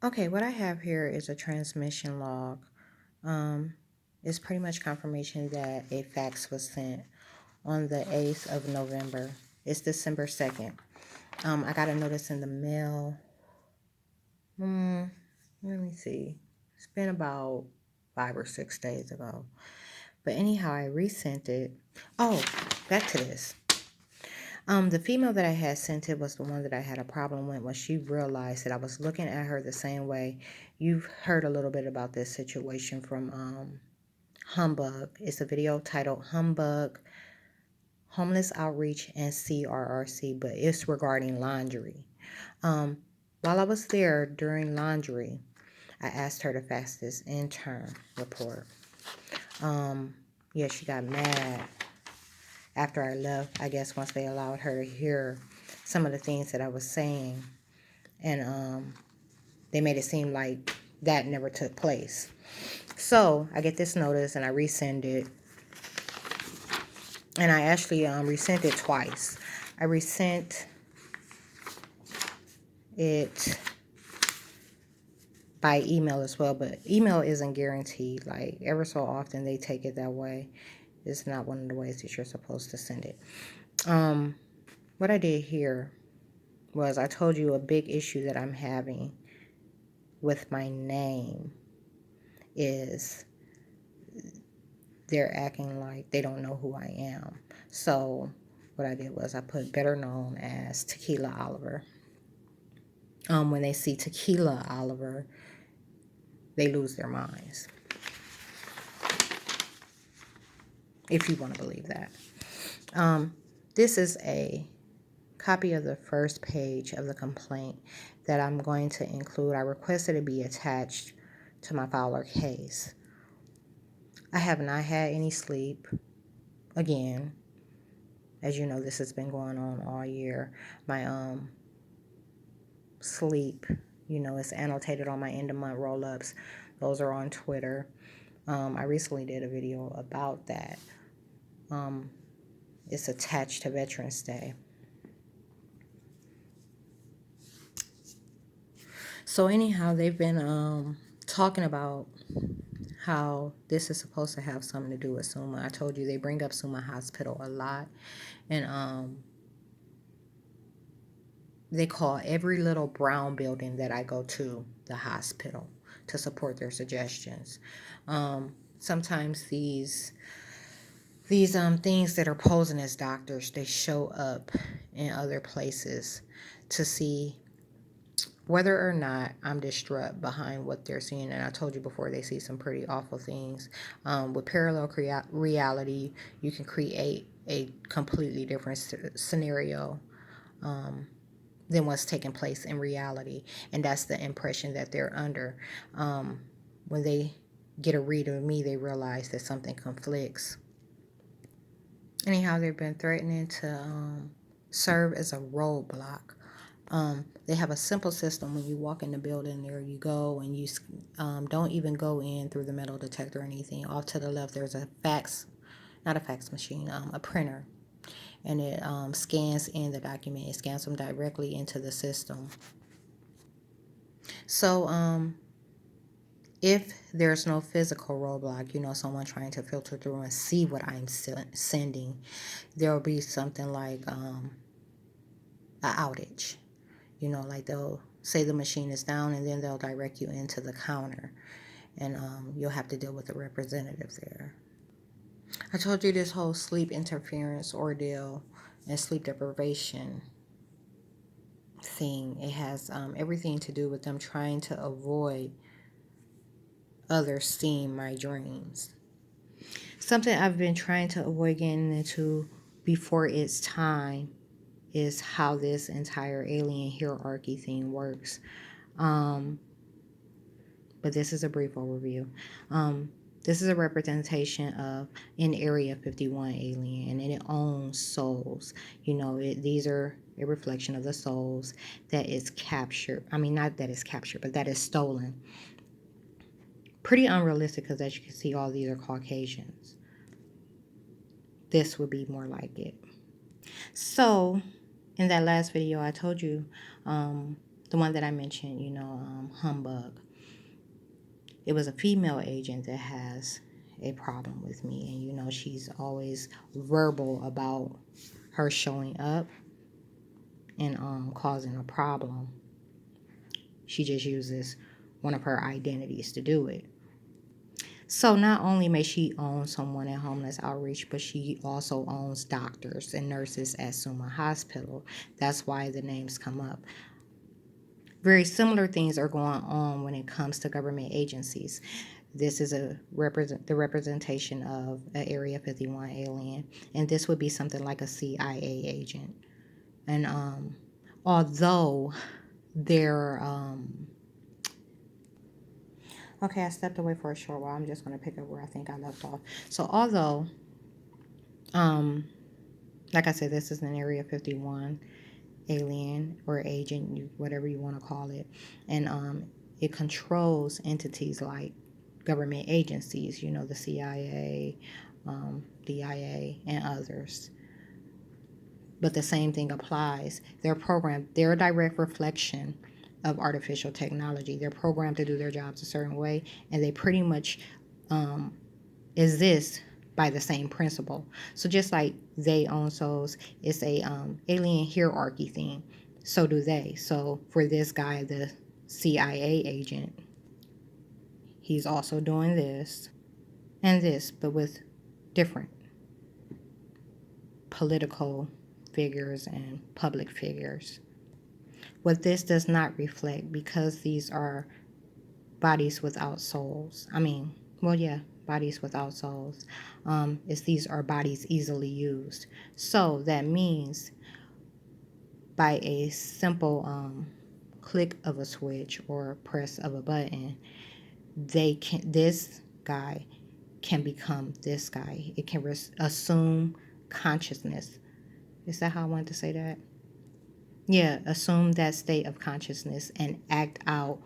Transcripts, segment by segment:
Okay, what I have here is a transmission log. Um, it's pretty much confirmation that a fax was sent on the 8th of November. It's December 2nd. I got a notice in the mail. Let me see. It's been about 5 or 6 days ago. But anyhow, I resent it. Oh, back to this. The female that I had sent it was the one that I had a problem with when she realized that I was looking at her the same way. You've heard a little bit about this situation from Humbug. It's a video titled Humbug, Homeless Outreach and CRRC, but it's regarding laundry. While I was there during laundry, I asked her to fax this intern report. Yeah, she got mad after I left, I guess once they allowed her to hear some of the things that I was saying. And they made it seem like that never took place. So I get this notice and I resend it. And I actually resent it twice. I resent it by email as well, but email isn't guaranteed. Like, ever so often they take it that way. It's not one of the ways that you're supposed to send it. What I did here was I told you a big issue that I'm having with my name is they're acting like they don't know who I am. So what I did was I put better known as Tequila Oliver. When they see Tequila Oliver, they lose their minds. If you want to believe that. This is a copy of the first page of the complaint that I'm going to include. I requested it be attached to my Fowler case. I have not had any sleep. Again, as you know, this has been going on all year. My sleep, it's annotated on my end of month roll-ups. Those are on Twitter. I recently did a video about that. It's attached to Veterans Day. So anyhow, they've been talking about how this is supposed to have something to do with Summa. I told you they bring up Summa Hospital a lot, and they call every little brown building that I go to the hospital to support their suggestions. Sometimes these things that are posing as doctors, they show up in other places to see whether or not I'm distraught behind what they're seeing. And I told you before, they see some pretty awful things. With parallel reality, you can create a completely different scenario than what's taking place in reality. And that's the impression that they're under. When they get a read of me, they realize that something conflicts. Anyhow, they've been threatening to serve as a roadblock. They have a simple system. When you walk in the building, there you go, and you don't even go in through the metal detector or anything. Off to the left, there's a not a fax machine, a printer, and it scans in the document. It scans them directly into the system. So if there's no physical roadblock, someone trying to filter through and see what I'm sending, there will be something like an outage. Like they'll say the machine is down and then they'll direct you into the counter, and you'll have to deal with the representative there. I told you this whole sleep interference ordeal and sleep deprivation thing, it has everything to do with them trying to avoid others seeing my dreams. Something I've been trying to avoid getting into before it's time is how this entire alien hierarchy thing works. But this is a brief overview. This is a representation of an Area 51 alien, and it owns souls. These are a reflection of the souls that is captured. I mean, not that is captured, but that is stolen. Pretty unrealistic because, as you can see, all these are Caucasians. This would be more like it. So, in that last video, I told you the one that I mentioned, Humbug. It was a female agent that has a problem with me. And, she's always verbal about her showing up and causing a problem. She just uses one of her identities to do it. So not only may she own someone at Homeless Outreach, but she also owns doctors and nurses at Summa Hospital. That's why the names come up. Very similar things are going on when it comes to government agencies. This is the representation of an Area 51 alien, and this would be something like a CIA agent. And although they're okay, I stepped away for a short while. I'm just going to pick up where I think I left off. So although, like I said, this is an Area 51 alien or agent, whatever you want to call it, and it controls entities like government agencies, the CIA, DIA, and others. But the same thing applies. They're programmed, they're a direct reflection of artificial technology. They're programmed to do their jobs a certain way, and they pretty much exist by the same principle. So just like they own souls, it's a alien hierarchy thing. So do they. So for this guy, the CIA agent, he's also doing this and this, but with different political figures and public figures. What this does not reflect, because these are bodies without souls. Bodies without souls. Is these are bodies easily used. So that means by a simple click of a switch or press of a button, this guy can become this guy. It can assume consciousness. Is that how I wanted to say that? Yeah, assume that state of consciousness and act out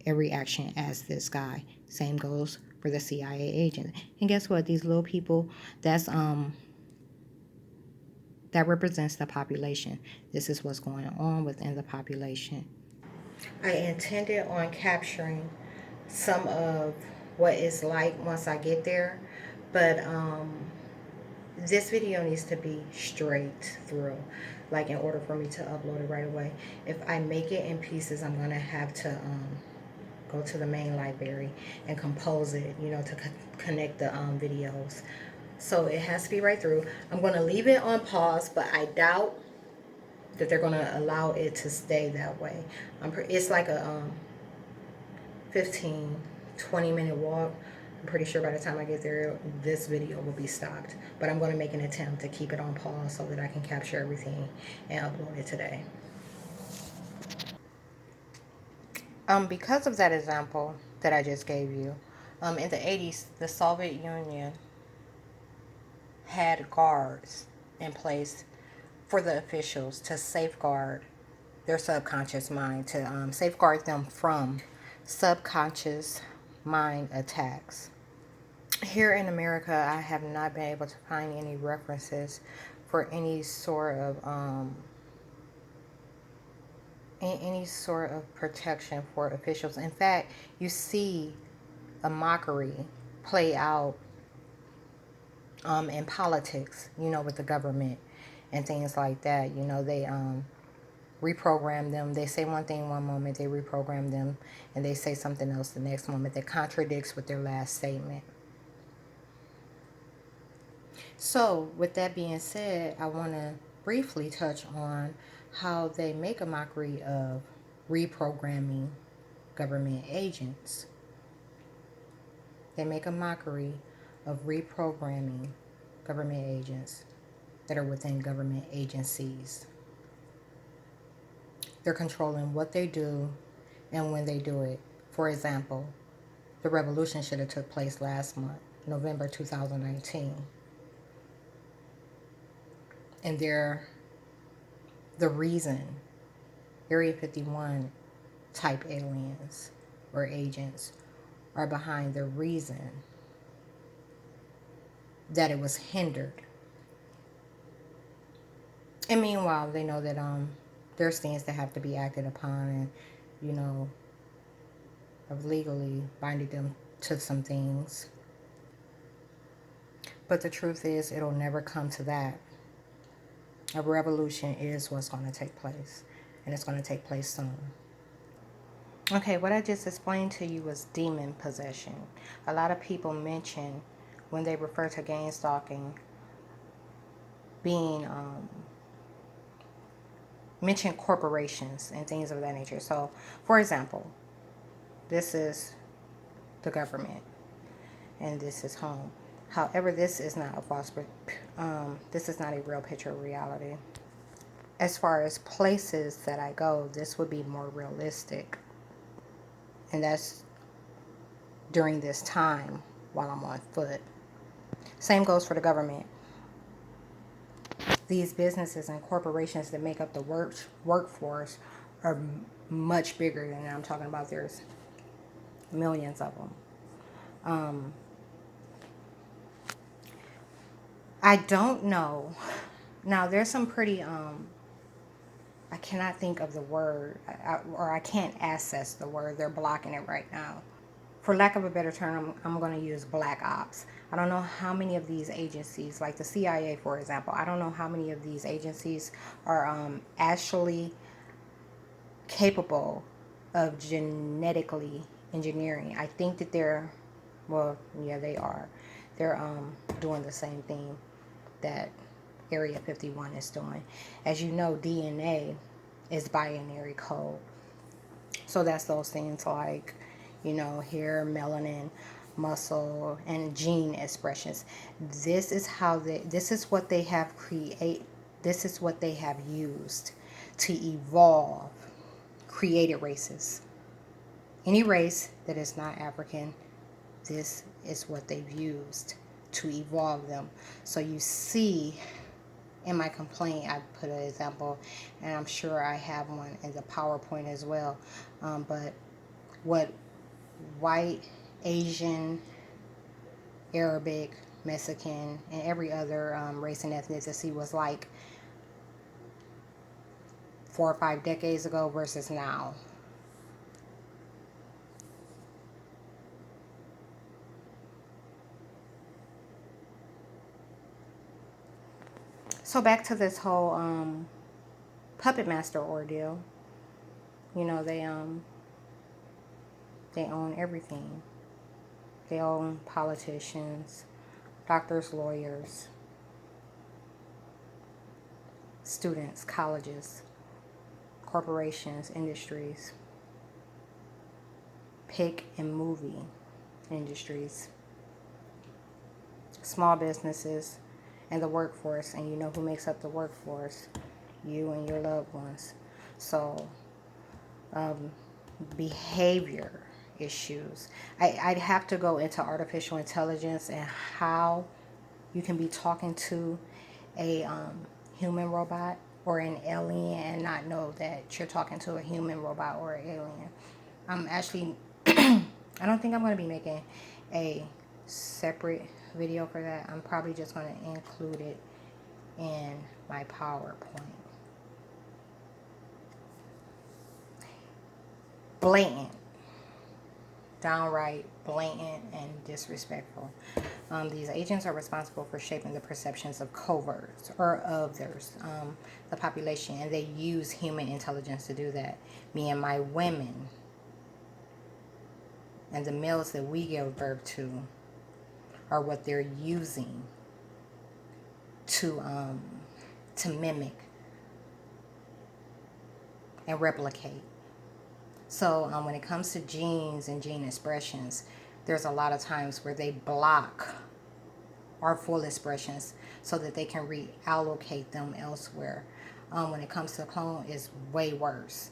every action as this guy. Same goes for the CIA agent. And guess what? These little people, that represents the population. This is what's going on within the population. I intended on capturing some of what it's like once I get there, but this video needs to be straight through, like in order for me to upload it right away. If I make it in pieces, I'm gonna have to go to the main library and compose it, to connect the videos. So it has to be right through. I'm going to leave it on pause, but I doubt that they're going to allow it to stay that way. It's like a 15, 20-minute walk. I'm pretty sure by the time I get there, this video will be stopped. But I'm going to make an attempt to keep it on pause so that I can capture everything and upload it today. Because of that example that I just gave you, in the 80s, the Soviet Union had guards in place for the officials to safeguard their subconscious mind, to safeguard them from subconscious mind attacks. Here in America, I have not been able to find any references for any sort of protection for officials. In fact, you see a mockery play out in politics, with the government and things like that. They reprogram them. They say one thing one moment, they reprogram them, and they say something else the next moment that contradicts with their last statement. So, with that being said, I want to briefly touch on how they make a mockery of reprogramming government agents. They make a mockery of reprogramming government agents that are within government agencies. They're controlling what they do and when they do it. For example, the revolution should have took place last month, November 2019. And the reason Area 51 type aliens or agents are behind the reason that it was hindered. And meanwhile, they know that there's things that have to be acted upon, and, you know, of legally binding them to some things. But the truth is, it'll never come to that. A revolution is what's going to take place, and it's going to take place soon. Okay, what I just explained to you was demon possession. A lot of people mention, when they refer to gang stalking, being mention corporations and things of that nature. So, for example, this is the government, and this is home. However, this is not a false, this is not a real picture of reality. As far as places that I go, this would be more realistic, and that's during this time while I'm on foot. Same goes for the government. These businesses and corporations that make up the workforce are much bigger than I'm talking about. There's millions of them. I don't know. Now, there's some pretty, I cannot think of the word, or I can't access the word. They're blocking it right now. For lack of a better term, I'm going to use black ops. I don't know how many of these agencies, like the CIA, for example, I don't know how many of these agencies are actually capable of genetically engineering. I think that they're, well, yeah, they are. They're doing the same thing that Area 51 is doing. As you know, DNA is binary code. So that's those things like, you know, hair, melanin, muscle, and gene expressions. This is how this is what they have this is what they have used to evolve created races. Any race that is not African, this is what they've used to evolve them. So you see, in my complaint, I put an example, and I'm sure I have one in the PowerPoint as well. But what white, Asian, Arabic, Mexican, and every other race and ethnicity was like 4 or 5 decades ago versus now. So back to this whole puppet master ordeal. You know, they own everything. They own politicians, doctors, lawyers, students, colleges, corporations, industries, pick and movie industries, small businesses, and the workforce. And you know who makes up the workforce? You and your loved ones. So behavior issues. I'd have to go into artificial intelligence and how you can be talking to a human robot or an alien and not know that you're talking to a human robot or an alien. I'm actually, I don't think I'm going to be making a separate video for that. I'm probably just going to include it in my PowerPoint. Blatant, downright blatant and disrespectful. These agents are responsible for shaping the perceptions of coverts or others, the population, and they use human intelligence to do that. Me and my women and the males that we give birth to are what they're using to mimic and replicate. So when it comes to genes and gene expressions, there's a lot of times where they block our full expressions so that they can reallocate them elsewhere. When it comes to clone, it's way worse.